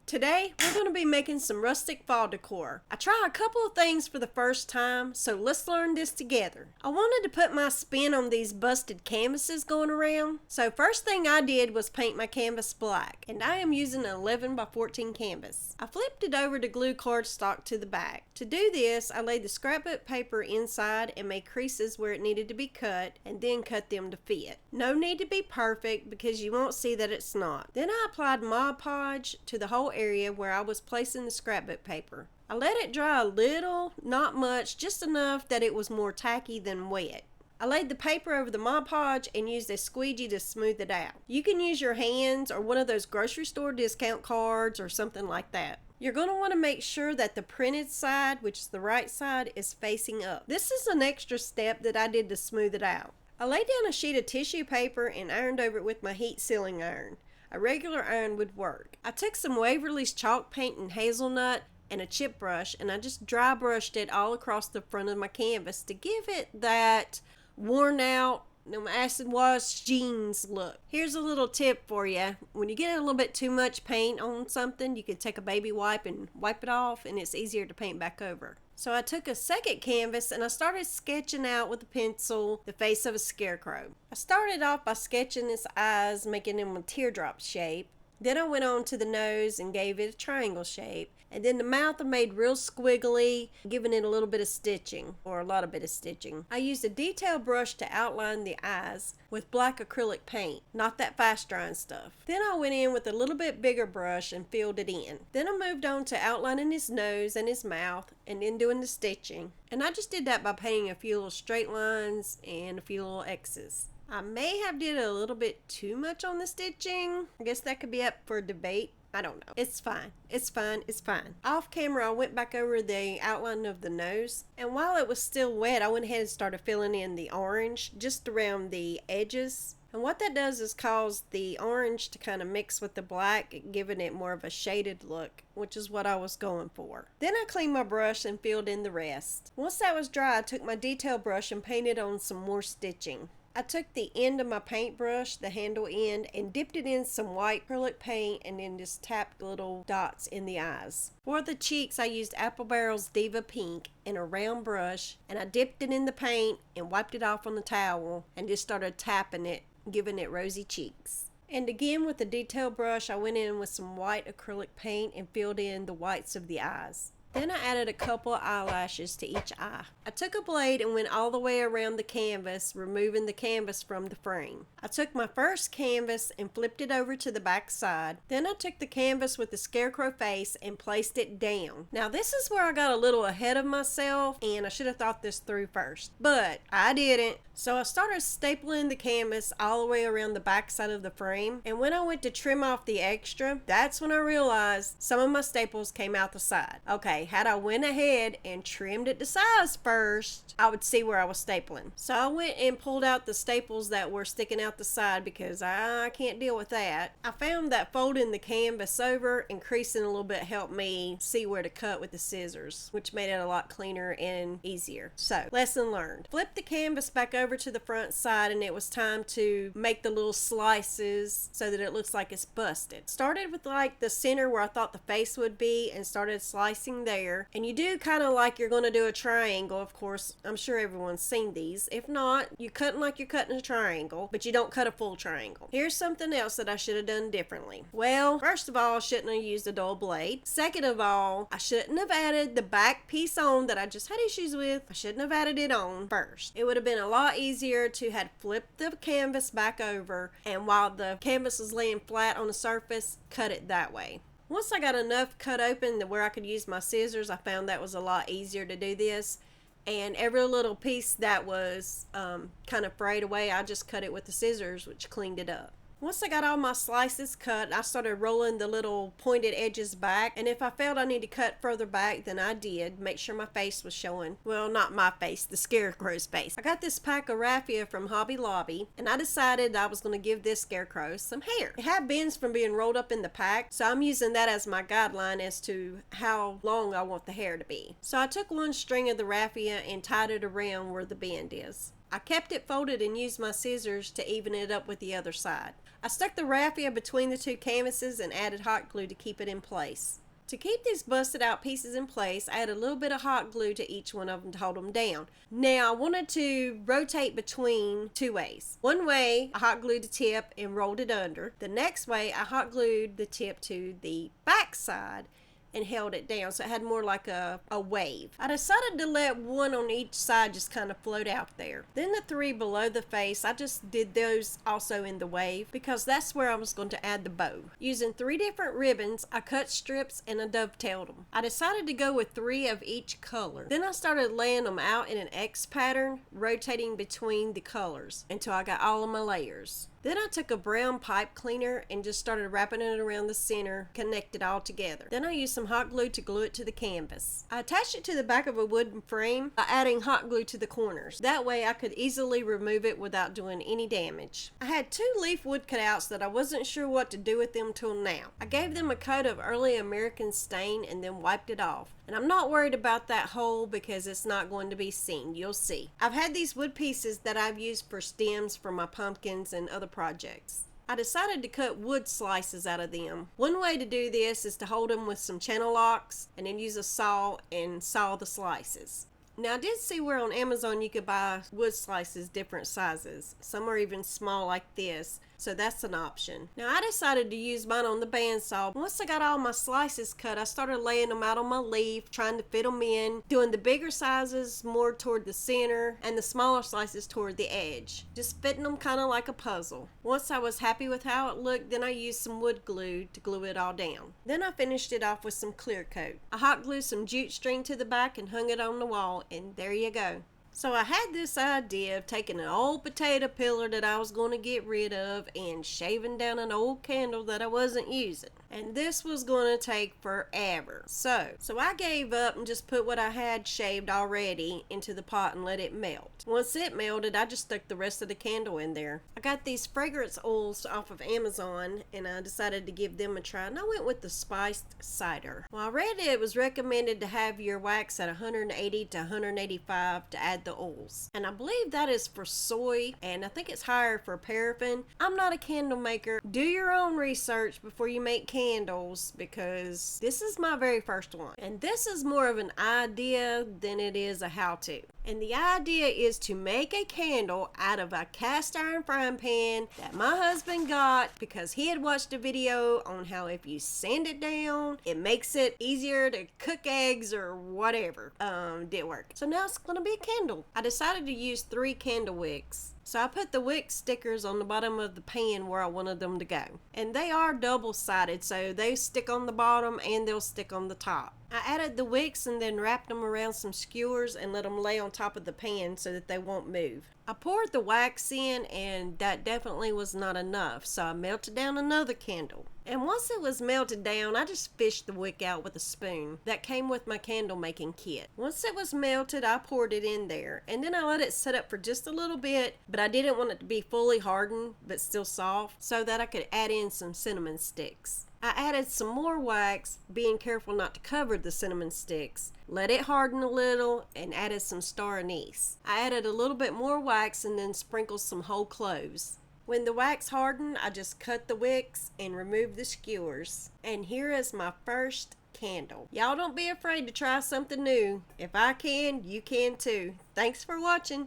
Today, we're going to be making some rustic fall decor. I tried a couple of things for the first time, so let's learn this together. I wanted to put my spin on these busted canvases going around. So first thing I did was paint my canvas black, and I am using an 11 by 14 canvas. I flipped it over to glue cardstock to the back. To do this, I laid the scrapbook paper inside and made creases where it needed to be cut, and then cut them to fit. No need to be perfect because you won't see that it's not. Then I applied Mod Podge to the whole area where I was placing the scrapbook paper. I let it dry a little, not much, just enough that it was more tacky than wet. I laid the paper over the Mod Podge and used a squeegee to smooth it out. You can use your hands or one of those grocery store discount cards or something like that. You're going to want to make sure that the printed side, which is the right side, is facing up. This is an extra step that I did to smooth it out. I laid down a sheet of tissue paper and ironed over it with my heat sealing iron. A regular iron would work. I took some Waverly's chalk paint and hazelnut and a chip brush, and I just dry brushed it all across the front of my canvas to give it that worn out, acid wash jeans look. Here's a little tip for you. When you get a little bit too much paint on something, you can take a baby wipe and wipe it off, and it's easier to paint back over. So I took a second canvas and I started sketching out with a pencil the face of a scarecrow. I started off by sketching his eyes, making them a teardrop shape. Then I went on to the nose and gave it a triangle shape. And then the mouth I made real squiggly, giving it a little bit of stitching, or a lot of bit of stitching. I used a detail brush to outline the eyes with black acrylic paint, not that fast drying stuff. Then I went in with a little bit bigger brush and filled it in. Then I moved on to outlining his nose and his mouth, and then doing the stitching. And I just did that by painting a few little straight lines and a few little X's. I may have did a little bit too much on the stitching. I guess that could be up for debate. I don't know. It's fine. It's fine. It's fine. Off camera, I went back over the outline of the nose. And while it was still wet, I went ahead and started filling in the orange just around the edges. And what that does is cause the orange to kind of mix with the black, giving it more of a shaded look, which is what I was going for. Then I cleaned my brush and filled in the rest. Once that was dry, I took my detail brush and painted on some more stitching. I took the end of my paintbrush, the handle end, and dipped it in some white acrylic paint and then just tapped little dots in the eyes. For the cheeks, I used Apple Barrel's Diva Pink in a round brush, and I dipped it in the paint and wiped it off on the towel and just started tapping it, giving it rosy cheeks. And again with the detail brush, I went in with some white acrylic paint and filled in the whites of the eyes. Then I added a couple of eyelashes to each eye. I took a blade and went all the way around the canvas, removing the canvas from the frame. I took my first canvas and flipped it over to the back side. Then I took the canvas with the scarecrow face and placed it down. Now this is where I got a little ahead of myself, and I should have thought this through first, but I didn't. So I started stapling the canvas all the way around the back side of the frame, and when I went to trim off the extra, that's when I realized some of my staples came out the side. Okay, had I went ahead and trimmed it to size first, I would see where I was stapling. So I went and pulled out the staples that were sticking out the side because I can't deal with that. I found that folding the canvas over and creasing a little bit helped me see where to cut with the scissors, which made it a lot cleaner and easier. So, lesson learned. Flip the canvas back over to the front side, and it was time to make the little slices so that it looks like it's busted. Started with like the center where I thought the face would be and started slicing there. And you do kind of like you're going to do a triangle. Of course, I'm sure everyone's seen these. If not, you cutting like you're cutting a triangle, but you don't cut a full triangle. Here's something else that I should have done differently. Well, first of all, I shouldn't have used a dull blade. Second of all, I shouldn't have added the back piece on that I just had issues with. I shouldn't have added it on first. It would have been a lot easier to have flipped the canvas back over, and while the canvas was laying flat on the surface, cut it that way. Once I got enough cut open to where I could use my scissors, I found that was a lot easier to do this. And every little piece that was kind of frayed away, I just cut it with the scissors, which cleaned it up. Once I got all my slices cut, I started rolling the little pointed edges back, and if I felt I needed to cut further back, then I did. Make sure my face was showing. Well, not my face, the scarecrow's face. I got this pack of raffia from Hobby Lobby, and I decided I was going to give this scarecrow some hair. It had bends from being rolled up in the pack, so I'm using that as my guideline as to how long I want the hair to be. So I took one string of the raffia and tied it around where the bend is. I kept it folded and used my scissors to even it up with the other side. I stuck the raffia between the two canvases and added hot glue to keep it in place. To keep these busted out pieces in place, I added a little bit of hot glue to each one of them to hold them down. Now I wanted to rotate between two ways. One way, I hot glued the tip and rolled it under. The next way, I hot glued the tip to the back side and held it down so it had more like a wave. I decided to let one on each side just kind of float out there. Then the three below the face, I just did those also in the wave because that's where I was going to add the bow. Using 3 different ribbons, I cut strips and I dovetailed them. I decided to go with 3 of each color. Then I started laying them out in an X pattern, rotating between the colors until I got all of my layers. Then I took a brown pipe cleaner and just started wrapping it around the center, connected all together. Then I used some hot glue to glue it to the canvas. I attached it to the back of a wooden frame by adding hot glue to the corners. That way I could easily remove it without doing any damage. I had 2 leaf wood cutouts that I wasn't sure what to do with them till now. I gave them a coat of early American stain and then wiped it off. And I'm not worried about that hole because it's not going to be seen. You'll see. I've had these wood pieces that I've used for stems for my pumpkins and other projects. I decided to cut wood slices out of them. One way to do this is to hold them with some channel locks and then use a saw and saw the slices. Now I did see where on Amazon you could buy wood slices different sizes. Some are even small like this. So that's an option. Now I decided to use mine on the bandsaw. Once I got all my slices cut, I started laying them out on my leaf, trying to fit them in, doing the bigger sizes more toward the center and the smaller slices toward the edge. Just fitting them kind of like a puzzle. Once I was happy with how it looked, then I used some wood glue to glue it all down. Then I finished it off with some clear coat. I hot glued some jute string to the back and hung it on the wall, and there you go. So I had this idea of taking an old potato peeler that I was going to get rid of and shaving down an old candle that I wasn't using. And this was going to take forever. So I gave up and just put what I had shaved already into the pot and let it melt. Once it melted, I just stuck the rest of the candle in there. I got these fragrance oils off of Amazon and I decided to give them a try. And I went with the spiced cider. Well, I read it was recommended to have your wax at 180 to 185 to add the oils. And I believe that is for soy and I think it's higher for paraffin. I'm not a candle maker. Do your own research before you make candles because this is my very first one. And this is more of an idea than it is a how-to. And the idea is to make a candle out of a cast iron frying pan that my husband got because he had watched a video on how if you sand it down, it makes it easier to cook eggs or whatever. Didn't work. So now it's gonna be a candle. I decided to use 3 candle wicks. So I put the wick stickers on the bottom of the pan where I wanted them to go. And they are double-sided, so they stick on the bottom and they'll stick on the top. I added the wicks and then wrapped them around some skewers and let them lay on top of the pan so that they won't move. I poured the wax in and that definitely was not enough, so I melted down another candle. And once it was melted down, I just fished the wick out with a spoon that came with my candle making kit. Once it was melted, I poured it in there and then I let it sit up for just a little bit, but I didn't want it to be fully hardened but still soft so that I could add in some cinnamon sticks. I added some more wax, being careful not to cover the cinnamon sticks. Let it harden a little and added some star anise. I added a little bit more wax and then sprinkled some whole cloves. When the wax hardened, I just cut the wicks and removed the skewers. And here is my first candle. Y'all don't be afraid to try something new. If I can, you can too. Thanks for watching.